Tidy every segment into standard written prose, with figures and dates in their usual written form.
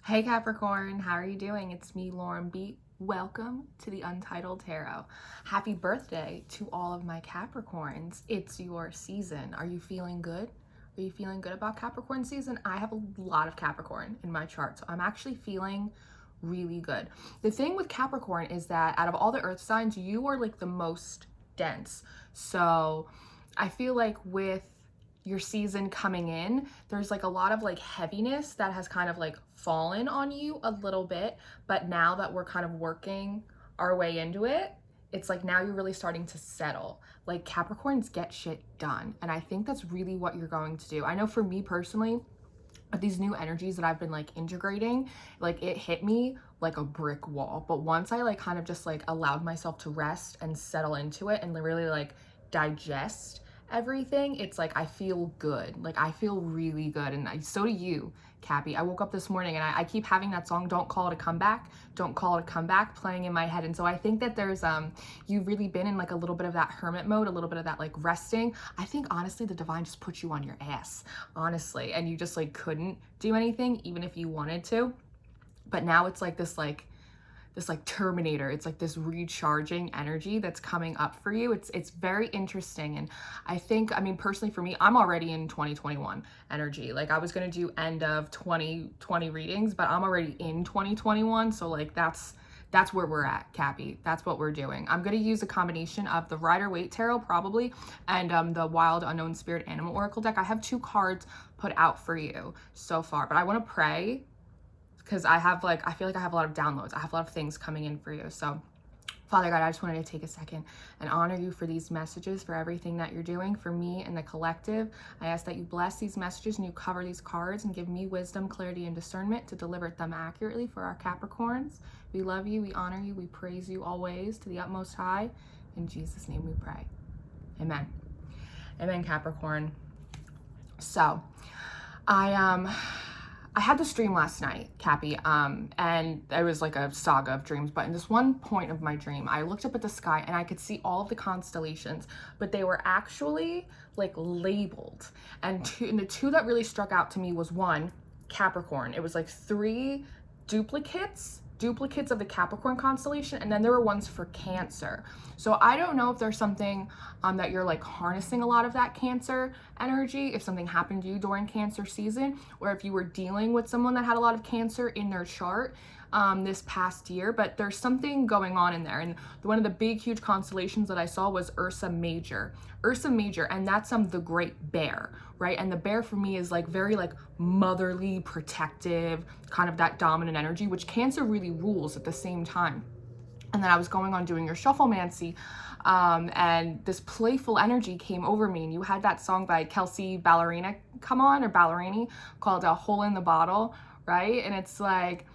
Hey Capricorn, how are you doing? It's me, Lauren B. Welcome to the Untitled Tarot. Happy birthday to all of my Capricorns. It's your season. Are you feeling good? Are you feeling good about Capricorn season? I have a lot of Capricorn in my chart, so I'm actually feeling really good. The thing with Capricorn is that out of all the earth signs, you are like the most dense. So I feel like with your season coming in, there's like a lot of like heaviness that has kind of like fallen on you a little bit, but now that we're kind of working our way into it, it's like now you're really starting to settle. Like Capricorns get shit done, and I think that's really what you're going to do. I know for me personally, with these new energies that I've been like integrating, like it hit me like a brick wall. But once I like kind of just like allowed myself to rest and settle into it and really like digest everything, it's like I feel good. Like I feel really good, and so do you, Cappy. I woke up this morning and I keep having that song "Don't Call It a Comeback, Don't Call It a Comeback" playing in my head. And so I think that there's you've really been in like a little bit of that hermit mode, a little bit of that like resting. I think honestly the divine just put you on your ass, honestly, and you just like couldn't do anything even if you wanted to. But now it's like this Terminator. It's like this recharging energy that's coming up for you. It's very interesting. And I think, I mean, personally for me, I'm already in 2021 energy. Like I was going to do end of 2020 readings, but I'm already in 2021. So like that's where we're at, Cappy. That's what we're doing. I'm going to use a combination of the Rider-Waite Tarot probably and the Wild Unknown Spirit Animal Oracle deck. I have 2 cards put out for you so far, but I want to pray because I feel like I have a lot of downloads. I have a lot of things coming in for you. So Father God, I just wanted to take a second and honor you for these messages, for everything that you're doing for me and the collective. I ask that you bless these messages and you cover these cards and give me wisdom, clarity, and discernment to deliver them accurately for our Capricorns. We love you, we honor you, we praise you always to the utmost high. In Jesus' name we pray. Amen. Amen, Capricorn. So I had this dream last night, Cappy, and it was like a saga of dreams, but in this one point of my dream, I looked up at the sky and I could see all of the constellations, but they were actually like labeled. And the 2 that really struck out to me was 1, Capricorn. It was like 3 duplicates of the Capricorn constellation, and then there were ones for Cancer. So I don't know if there's something that you're like harnessing a lot of that Cancer energy, if something happened to you during Cancer season, or if you were dealing with someone that had a lot of Cancer in their chart this past year, but there's something going on in there. And one of the big huge constellations that I saw was Ursa Major, and that's the Great Bear, right? And the bear for me is like very like motherly, protective, kind of that dominant energy, which Cancer really rules at the same time. And then I was going on doing your shufflemancy, and this playful energy came over me, and you had that song by Kelsey Ballerini called "A Hole in the Bottle," right? And it's like,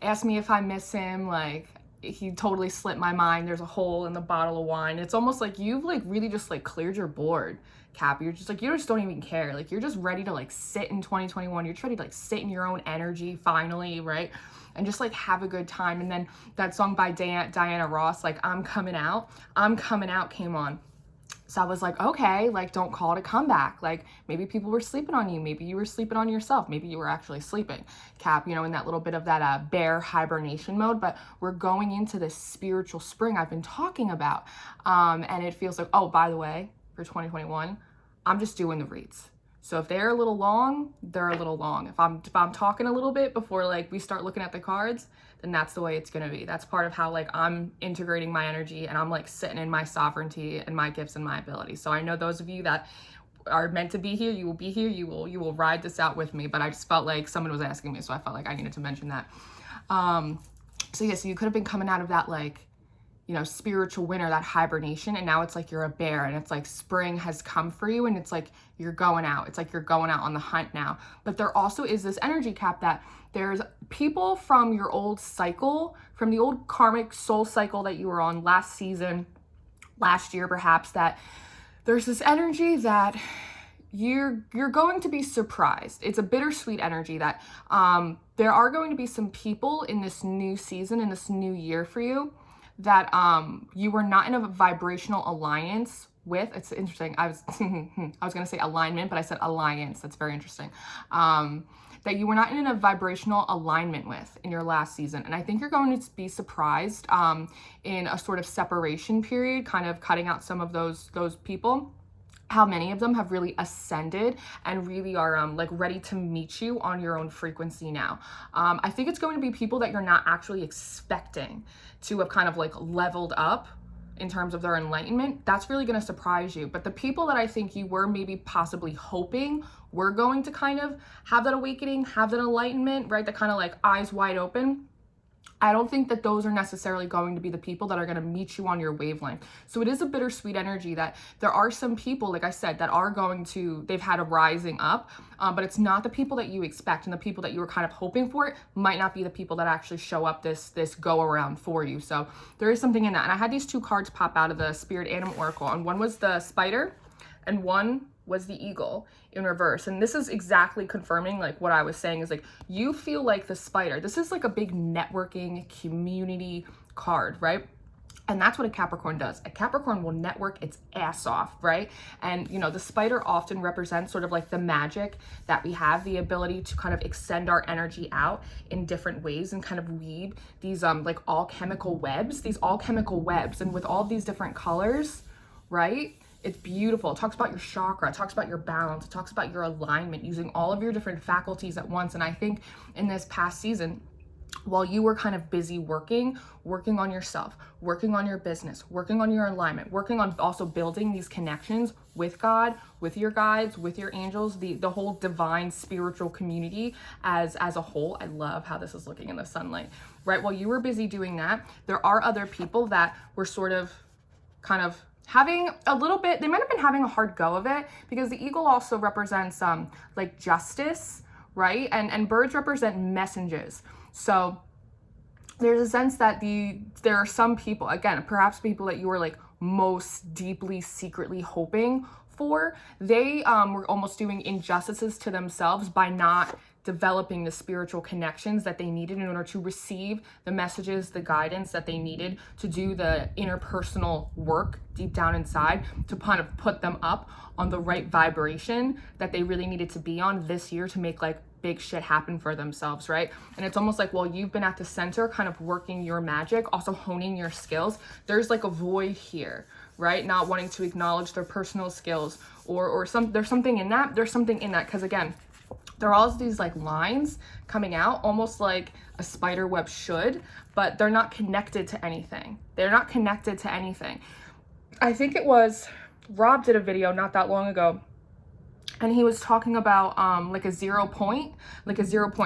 ask me if I miss him, like he totally slipped my mind, there's a hole in the bottle of wine. It's almost like you've like really just like cleared your board, Cap. You're just like, you just don't even care. Like you're just ready to like sit in 2021. You're ready to like sit in your own energy finally, right? And just like have a good time. And then that song by Diana Ross, like I'm coming out came on. So I was like, okay, like don't call it a comeback. Like maybe people were sleeping on you. Maybe you were sleeping on yourself. Maybe you were actually sleeping, Cap, you know, in that little bit of that bear hibernation mode. But we're going into this spiritual spring I've been talking about. And it feels like, oh, by the way, for 2021, I'm just doing the reads. So if they're a little long, they're a little long. If I'm talking a little bit before like we start looking at the cards, then that's the way it's gonna be. That's part of how like I'm integrating my energy and I'm like sitting in my sovereignty and my gifts and my abilities. So I know those of you that are meant to be here, you will be here, you will ride this out with me. But I just felt like someone was asking me, so I felt like I needed to mention that. So yeah, so you could have been coming out of that like, you know, spiritual winter, that hibernation, and now it's like you're a bear and it's like spring has come for you and it's like you're going out. It's like you're going out on the hunt now. But there also is this energy, Cap, that there's people from your old cycle, from the old karmic soul cycle that you were on last season, last year perhaps, that there's this energy that you're going to be surprised. It's a bittersweet energy that there are going to be some people in this new season, in this new year for you, that you were not in a vibrational alliance with. It's interesting. I was going to say alignment, but I said alliance. That's very interesting. that you were not in a vibrational alignment with in your last season. And I think you're going to be surprised in a sort of separation period, kind of cutting out some of those people, how many of them have really ascended and really are like ready to meet you on your own frequency now. I think it's going to be people that you're not actually expecting to have kind of like leveled up in terms of their enlightenment. That's really going to surprise you. But the people that I think you were maybe possibly hoping were going to kind of have that awakening, have that enlightenment, right? That kind of like eyes wide open. I don't think that those are necessarily going to be the people that are going to meet you on your wavelength. So it is a bittersweet energy that there are some people, like I said, that are going to, they've had a rising up, but it's not the people that you expect, and the people that you were kind of hoping for it might not be the people that actually show up this go around for you. So there is something in that. And I had these two cards pop out of the Spirit Animal Oracle, and one was the spider and one was the eagle in reverse. And this is exactly confirming like what I was saying, is like you feel like the spider. This is like a big networking community card, right? And that's what a Capricorn does. A Capricorn will network its ass off, right? And you know, the spider often represents sort of like the magic that we have, the ability to kind of extend our energy out in different ways and kind of weave these like alchemical webs, and with all these different colors, right? It's beautiful. It talks about your chakra, it talks about your balance, it talks about your alignment, using all of your different faculties at once. And I think in this past season, while you were kind of busy working on yourself, working on your business, working on your alignment, working on also building these connections with God, with your guides, with your angels, the whole divine spiritual community as a whole. I love how this is looking in the sunlight, right? While you were busy doing that, there are other people that were sort of kind of having a little bit, they might have been having a hard go of it, because the eagle also represents like justice, right? And birds represent messengers. So there's a sense that there are some people, again, perhaps people that you were like most deeply, secretly hoping for, they were almost doing injustices to themselves by not developing the spiritual connections that they needed in order to receive the messages, the guidance that they needed to do the interpersonal work deep down inside to kind of put them up on the right vibration that they really needed to be on this year to make like big shit happen for themselves, right? And it's almost like, well, you've been at the center kind of working your magic, also honing your skills. There's like a void here, right? Not wanting to acknowledge their personal skills or there's something in that. Because again, there are all these like lines coming out, almost like a spider web should, but they're not connected to anything. I think it was Rob did a video not that long ago, and he was talking about like a 0 point,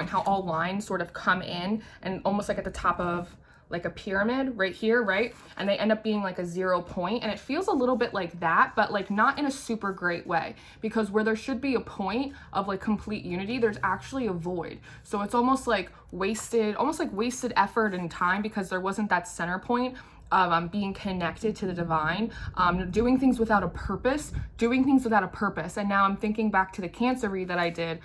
how all lines sort of come in and almost like at the top of like a pyramid right here, right? And they end up being like a 0 point, and it feels a little bit like that, but like not in a super great way, because where there should be a point of like complete unity, there's actually a void. So it's almost like wasted effort and time, because there wasn't that center point of being connected to the divine, doing things without a purpose. And now I'm thinking back to the Cancer read that I did.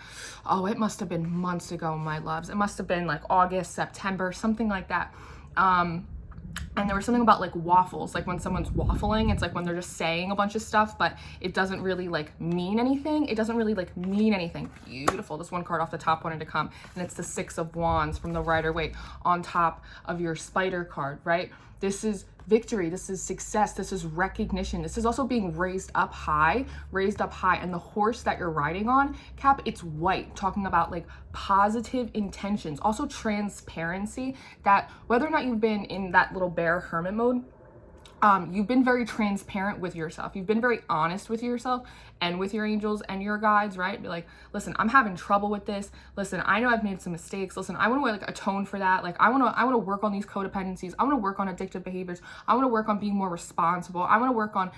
Oh, it must have been months ago, my loves. It must have been like August, September, something like that. And there was something about like waffles, like when someone's waffling, it's like when they're just saying a bunch of stuff, but it doesn't really like mean anything. Beautiful. This one card off the top wanted to come, and it's the 6 of Wands from the Rider-Waite on top of your spider card, right? This is victory, this is success, this is recognition, this is also being raised up high. And the horse that you're riding on, Cap, it's white, talking about like positive intentions, also transparency, that whether or not you've been in that little bear hermit mode, you've been very transparent with yourself. You've been very honest with yourself and with your angels and your guides, right? Be like, listen, I'm having trouble with this. Listen, I know I've made some mistakes. Listen, I want to like atone for that. Like I want to work on these codependencies. I want to work on addictive behaviors. I want to work on being more responsible. I want to work on,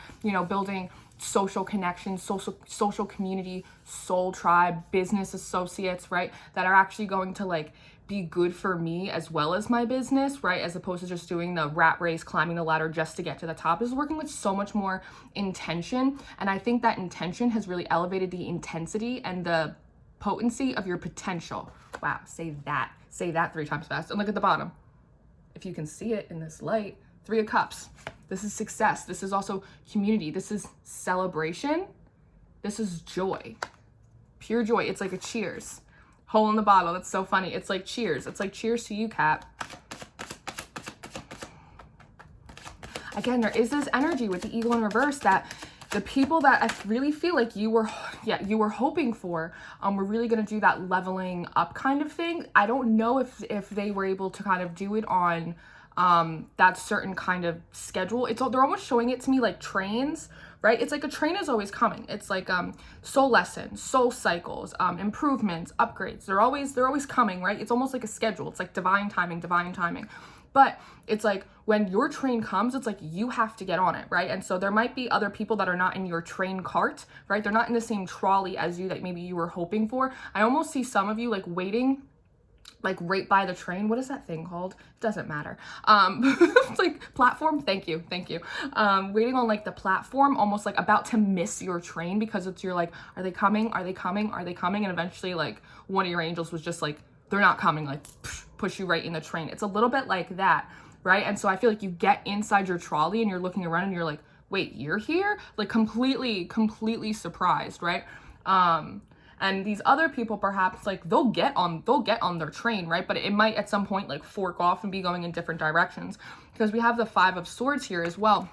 building social connections, social community, soul tribe, business associates, right? That are actually going to like be good for me as well as my business, right? As opposed to just doing the rat race, climbing the ladder just to get to the top. Is working with so much more intention. And I think that intention has really elevated the intensity and the potency of your potential. Wow, say that 3 times fast. And look at the bottom. If you can see it in this light, 3 of Cups. This is success. This is also community. This is celebration. This is joy. Pure joy. It's like a cheers. Hole in the bottle. That's so funny. It's like cheers. It's like cheers to you, Cap. Again, there is this energy with the Eagle in reverse that the people that I really feel like you were hoping for, were really going to do that leveling up kind of thing. I don't know if they were able to kind of do it on that certain kind of schedule. They're almost showing it to me like trains, right? It's like a train is always coming. It's like soul lessons, soul cycles, improvements, upgrades. They're always coming, right? It's almost like a schedule. It's like divine timing, divine timing. But it's like when your train comes, it's like you have to get on it, right? And so there might be other people that are not in your train cart, right? They're not in the same trolley as you that maybe you were hoping for. I almost see some of you like waiting like right by the train. What is that thing called? It doesn't matter. It's like platform. Thank you. Waiting on like the platform, almost like about to miss your train because you're like, are they coming? Are they coming? Are they coming? And eventually like one of your angels was just like, they're not coming, like push you right in the train. It's a little bit like that, right? And so I feel like you get inside your trolley and you're looking around and you're like, wait, you're here? Like completely surprised, right? And these other people perhaps like they'll get on their train, right? But it might at some point like fork off and be going in different directions, because we have the 5 of Swords here as well,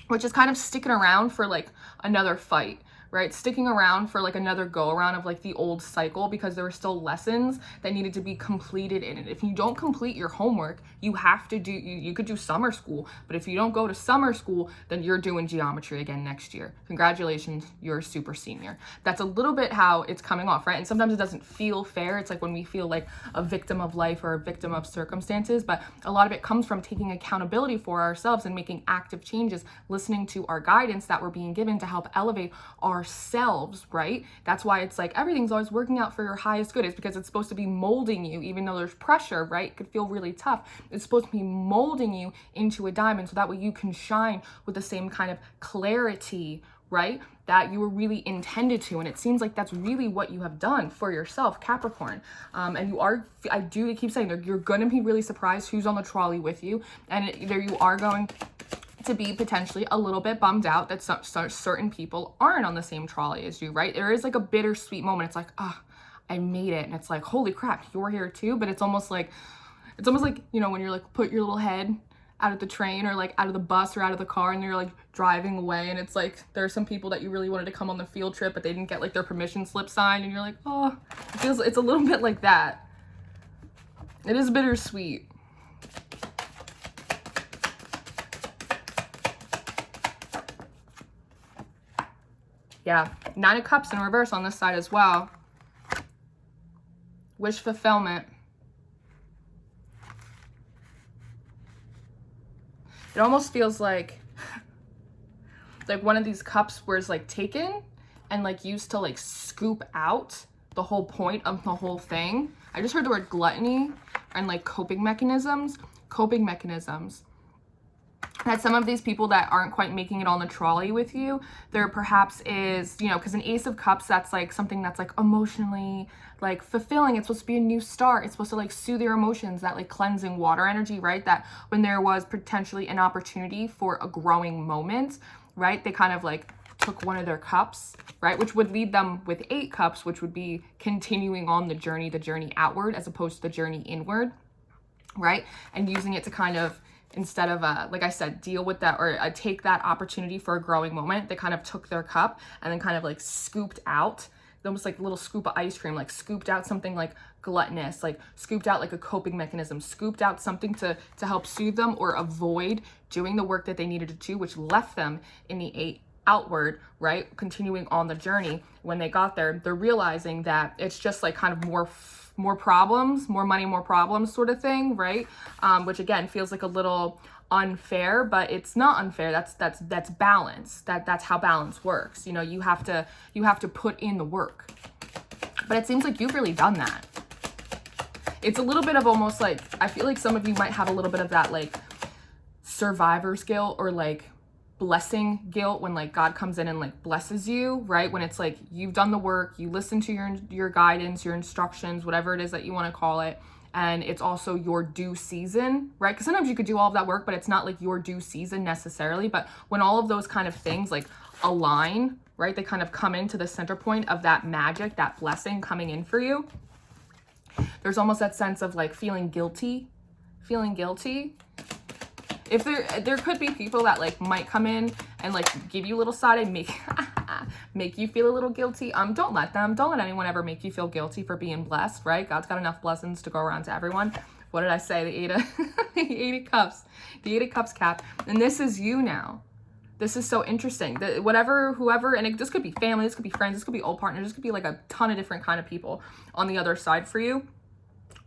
which is kind of sticking around for like another fight, right? Sticking around for like another go around of like the old cycle, because there were still lessons that needed to be completed in it. If you don't complete your homework, you have to do, you could do summer school, but if you don't go to summer school, then you're doing geometry again next year. Congratulations, you're a super senior. That's a little bit how it's coming off, right? And sometimes it doesn't feel fair. It's like when we feel like a victim of life or a victim of circumstances, but a lot of it comes from taking accountability for ourselves and making active changes, listening to our guidance that we're being given to help elevate ourselves, right? That's why it's like everything's always working out for your highest good. It's because it's supposed to be molding you, even though there's pressure, right? It could feel really tough. It's supposed to be molding you into a diamond so that way you can shine with the same kind of clarity, right, that you were really intended to. And it seems like that's really what you have done for yourself, Capricorn. And you are, I keep saying that you're going to be really surprised who's on the trolley with you. And either you are going to be potentially a little bit bummed out that certain people aren't on the same trolley as you, right? There is like a bittersweet moment. It's like, oh, I made it. And it's like, holy crap, you're here too. But it's almost like, you know, when you're like, put your little head out of the train or like out of the bus or out of the car and you're like driving away, and it's like there are some people that you really wanted to come on the field trip but they didn't get like their permission slip signed, and you're like, oh, it's a little bit like that. It is bittersweet. Yeah, 9 of Cups in reverse on this side as well. Wish fulfillment. It almost feels like one of these cups where it's like taken and like used to like scoop out the whole point of the whole thing. I just heard the word gluttony and like coping mechanisms. That some of these people that aren't quite making it on the trolley with you, there perhaps is, you know, because an Ace of Cups, that's like something that's like emotionally like fulfilling. It's supposed to be a new start. It's supposed to like soothe your emotions, that like cleansing water energy, right? That when there was potentially an opportunity for a growing moment, right? They kind of like took one of their cups, right? Which would leave them with 8 cups, which would be continuing on the journey outward as opposed to the journey inward, right? And using it to kind of, instead of, like I said, deal with that or take that opportunity for a growing moment, they kind of took their cup and then kind of like scooped out, almost like a little scoop of ice cream, like scooped out something like gluttonous, like scooped out like a coping mechanism, scooped out something to help soothe them or avoid doing the work that they needed to do, which left them in the 8 outward, right? Continuing on the journey. When they got there, they're realizing that it's just like kind of more problems, more money, more problems sort of thing, right? Which again feels like a little unfair, but it's not unfair. That's balance. That's how balance works. You know, you have to put in the work. But it seems like you've really done that. It's a little bit of almost like, I feel like some of you might have a little bit of that like survivor's guilt or like blessing guilt when like God comes in and like blesses you, right? When it's like you've done the work, you listen to your guidance, your instructions, whatever it is that you want to call it, and it's also your due season, right? Because sometimes you could do all of that work, but it's not like your due season necessarily. But when all of those kind of things like align, right, they kind of come into the center point of that magic, that blessing coming in for you. There's almost that sense of like feeling guilty. If there could be people that like might come in and like give you a little side and make you feel a little guilty. Don't let anyone ever make you feel guilty for being blessed, right? God's got enough blessings to go around to everyone. What did I say? The Eight of Cups. The Eight of Cups, Cap. And this is you now. This is so interesting. Whoever, and this could be family, this could be friends, this could be old partners, this could be like a ton of different kind of people on the other side for you.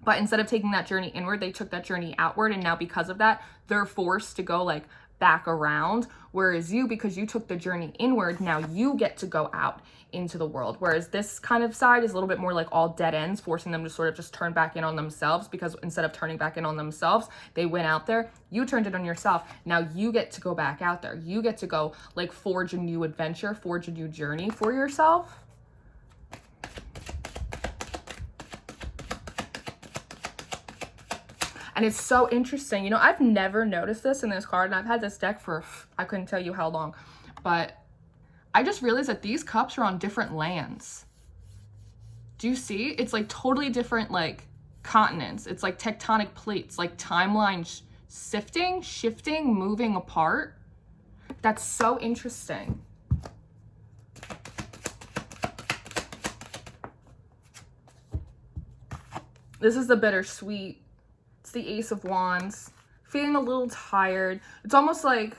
But instead of taking that journey inward, they took that journey outward. And now because of that, they're forced to go like back around. Whereas you, because you took the journey inward, now you get to go out into the world. Whereas this kind of side is a little bit more like all dead ends, forcing them to sort of just turn back in on themselves, because instead of turning back in on themselves, they went out there. You turned it on yourself. Now you get to go back out there. You get to go like forge a new adventure, forge a new journey for yourself. And it's so interesting. You know, I've never noticed this in this card, and I've had this deck for, I couldn't tell you how long, but I just realized that these cups are on different lands. Do you see? It's like totally different, like continents. It's like tectonic plates, like timelines shifting, moving apart. That's so interesting. This is the bittersweet. It's the Ace of Wands. Feeling a little tired. It's almost like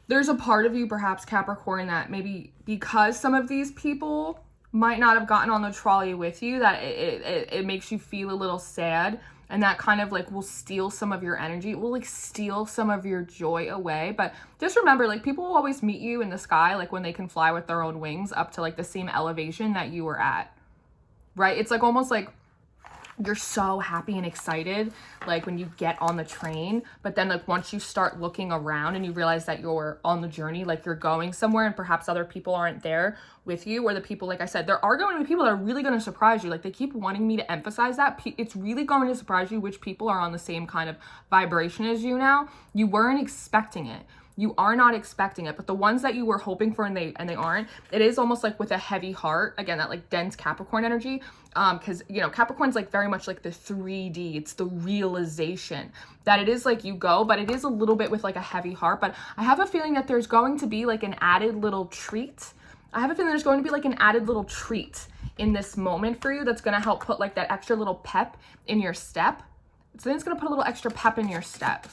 there's a part of you, perhaps Capricorn, that maybe because some of these people might not have gotten on the trolley with you, that it makes you feel a little sad, and that kind of like will steal some of your energy. It will like steal some of your joy away. But just remember, like, people will always meet you in the sky, like when they can fly with their own wings up to like the same elevation that you were at, right? It's like almost like you're so happy and excited like when you get on the train, but then like once you start looking around and you realize that you're on the journey, like you're going somewhere and perhaps other people aren't there with you, or the people, like I said, there are going to be people that are really going to surprise you. Like, they keep wanting me to emphasize that it's really going to surprise you which people are on the same kind of vibration as you now. You weren't expecting it. You are not expecting it, but the ones that you were hoping for and they aren't, it is almost like with a heavy heart. Again, that like dense Capricorn energy, because, you know, Capricorn's like very much like the 3D. It's the realization that it is like you go, but it is a little bit with like a heavy heart. But I have a feeling that there's going to be like an added little treat. I have a feeling there's going to be like an added little treat in this moment for you that's going to help put like that extra little pep in your step. So then it's going to put a little extra pep in your step.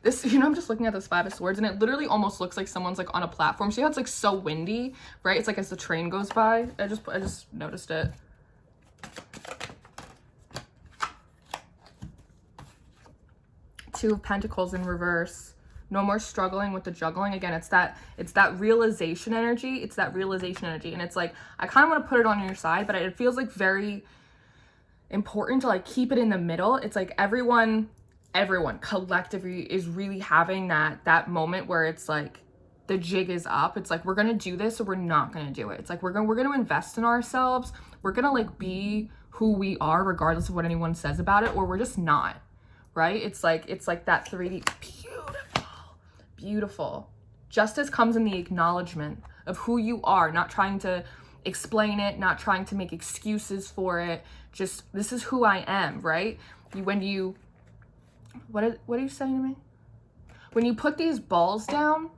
This, you know, I'm just looking at this Five of Swords, and it literally almost looks like someone's like on a platform. See how it's like so windy, right? It's like as the train goes by. I just noticed it. Two of Pentacles in reverse. No more struggling with the juggling. Again, it's that realization energy. It's that realization energy. And it's like, I kind of want to put it on your side, but it feels like very important to like keep it in the middle. It's like everyone collectively is really having that moment where it's like the jig is up. It's like, we're gonna do this or we're not gonna do it. It's like we're gonna invest in ourselves. We're gonna like be who we are regardless of what anyone says about it, or we're just not, right? It's like that 3D. Beautiful. Justice comes in the acknowledgement of who you are, not trying to explain it, not trying to make excuses for it. Just, this is who I am, right? What are you saying to me? When you put these balls down,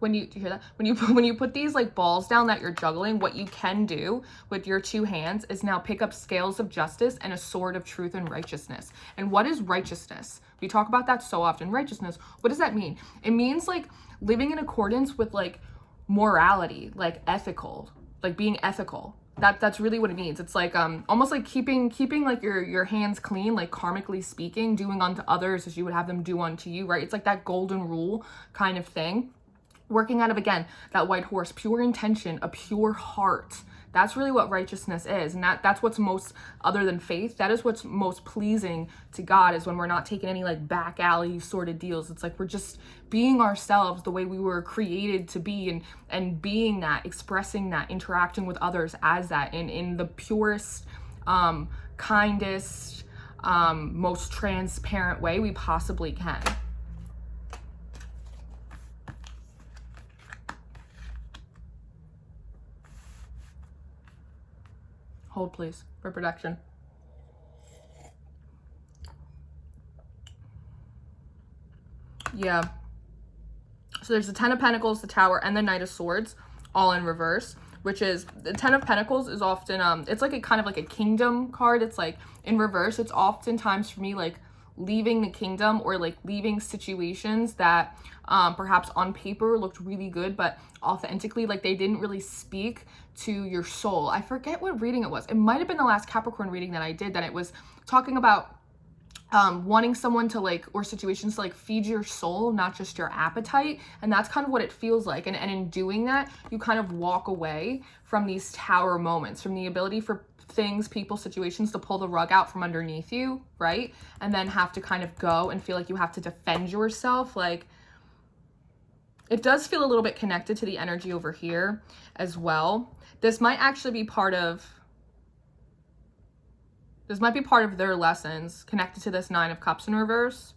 do you hear that? When you put these like balls down that you're juggling, what you can do with your two hands is now pick up scales of justice and a sword of truth and righteousness. And what is righteousness? We talk about that so often. Righteousness, what does that mean? It means like living in accordance with like morality, like ethical, like being ethical. That's really what it means. It's like almost like keeping like your hands clean, like karmically speaking, doing unto others as you would have them do unto you, right? It's like that golden rule kind of thing. Working out of, again, that white horse, pure intention, a pure heart. That's really what righteousness is. And that's what's most, other than faith, that is what's most pleasing to God, is when we're not taking any like back alley sort of deals. It's like we're just being ourselves the way we were created to be, and being that, expressing that, interacting with others as that in the purest, kindest, most transparent way we possibly can. Hold, please, for protection. Yeah. So there's the Ten of Pentacles, the Tower, and the Knight of Swords, all in reverse, which is, the Ten of Pentacles is often, it's like a kind of like a kingdom card. It's like in reverse. It's oftentimes for me like leaving the kingdom, or like leaving situations that perhaps on paper looked really good, but authentically, like they didn't really speak to your soul. I forget what reading it was. It might have been the last Capricorn reading that I did, that it was talking about wanting someone to like, or situations to like feed your soul, not just your appetite. And that's kind of what it feels like. And in doing that, you kind of walk away from these tower moments, from the ability for things, people, situations to pull the rug out from underneath you, right? And then have to kind of go and feel like you have to defend yourself. Like, it does feel a little bit connected to the energy over here as well. This might actually be part of, this might be part of their lessons connected to this Nine of Cups in reverse.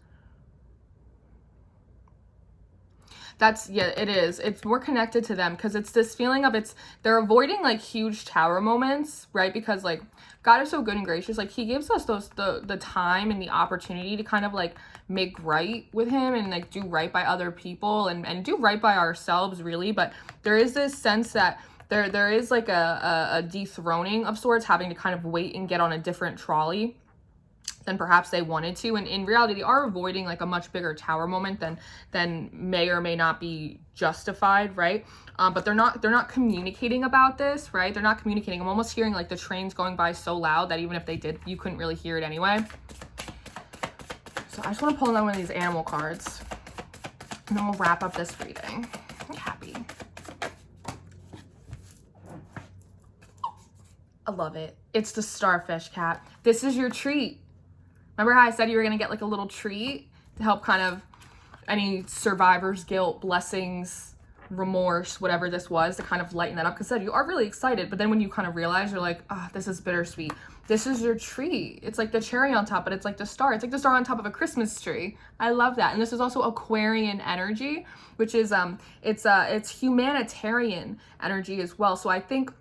That's, yeah, it is. It's more connected to them because it's this feeling of they're avoiding like huge tower moments, right? Because like God is so good and gracious. Like he gives us the time and the opportunity to kind of like make right with him and like do right by other people and do right by ourselves, really. But there is this sense that there is like a dethroning of sorts, having to kind of wait and get on a different trolley than perhaps they wanted to. And in reality, they are avoiding like a much bigger tower moment than may or may not be justified, right? But they're not communicating about this, right? They're not communicating. I'm almost hearing like the trains going by so loud that even if they did, you couldn't really hear it anyway. So I just want to pull another one of these animal cards, and then we'll wrap up this reading. Happy. I love it. It's the Starfish, Cat. This is your treat. Remember how I said you were going to get like a little treat to help kind of any survivor's guilt, blessings, remorse, whatever this was, to kind of lighten that up? Because you are really excited, but then when you kind of realize, you're like, oh, this is bittersweet. This is your treat. It's like the cherry on top, but it's like the star. It's like the star on top of a Christmas tree. I love that. And this is also Aquarian energy, which is, it's humanitarian energy as well. So I think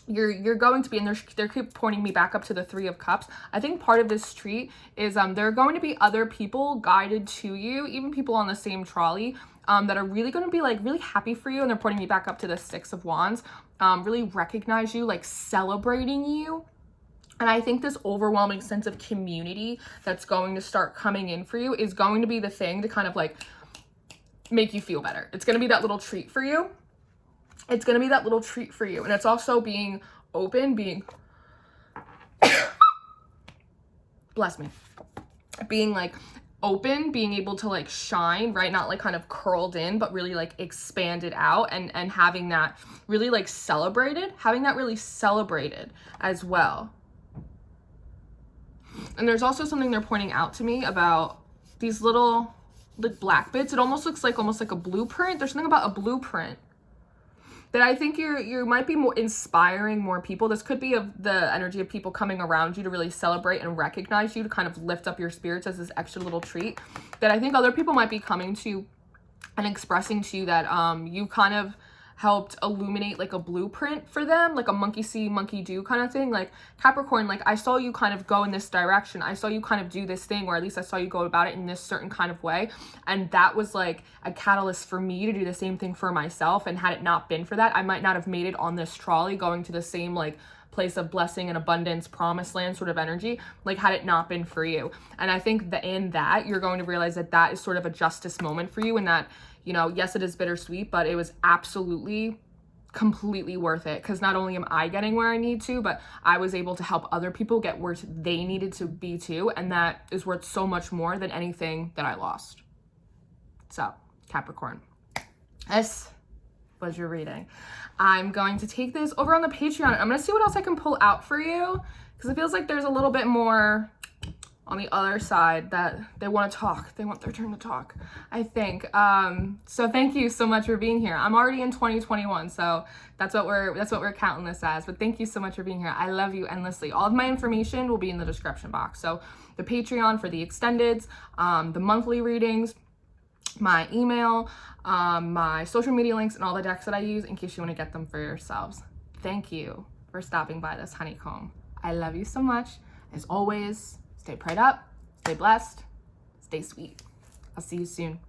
you're going to be, and they're keep pointing me back up to the Three of Cups. I think part of this treat is there are going to be other people guided to you, even people on the same trolley, that are really going to be like really happy for you. And they're pointing me back up to the Six of Wands, really recognize you, like celebrating you. And I think this overwhelming sense of community that's going to start coming in for you is going to be the thing to kind of like make you feel better. It's going to be that little treat for you. It's going to be that little treat for you. And it's also being open, being, bless me, being like open, being able to like shine, right? Not like kind of curled in, but really like expanded out, and having that really like celebrated, as well. And there's also something they're pointing out to me about these little like black bits. It almost looks like a blueprint. There's something about a blueprint that I think you might be more inspiring more people. This could be of the energy of people coming around you to really celebrate and recognize you, to kind of lift up your spirits as this extra little treat, that I think other people might be coming to and expressing to you that you kind of helped illuminate like a blueprint for them, like a monkey see, monkey do kind of thing. Like Capricorn, like I saw you kind of go in this direction. I saw you kind of do this thing, or at least I saw you go about it in this certain kind of way. And that was like a catalyst for me to do the same thing for myself. And had it not been for that, I might not have made it on this trolley going to the same like place of blessing and abundance, promised land sort of energy, like had it not been for you. And I think that in that, you're going to realize that that is sort of a justice moment for you, and that, you know, yes, it is bittersweet, but it was absolutely completely worth it, because not only am I getting where I need to, but I was able to help other people get where they needed to be too, and that is worth so much more than anything that I lost. So, Capricorn, this was your reading. I'm going to take this over on the Patreon. I'm going to see what else I can pull out for you, because it feels like there's a little bit more on the other side that they want to talk. They want their turn to talk, I think. So thank you so much for being here. I'm already in 2021, so that's what we're counting this as. But thank you so much for being here. I love you endlessly. All of my information will be in the description box. So the Patreon for the extendeds, the monthly readings, my email, my social media links, and all the decks that I use in case you want to get them for yourselves. Thank you. for stopping by this honeycomb. I love you so much. As always, stay prayed up, stay blessed, stay sweet. I'll see you soon.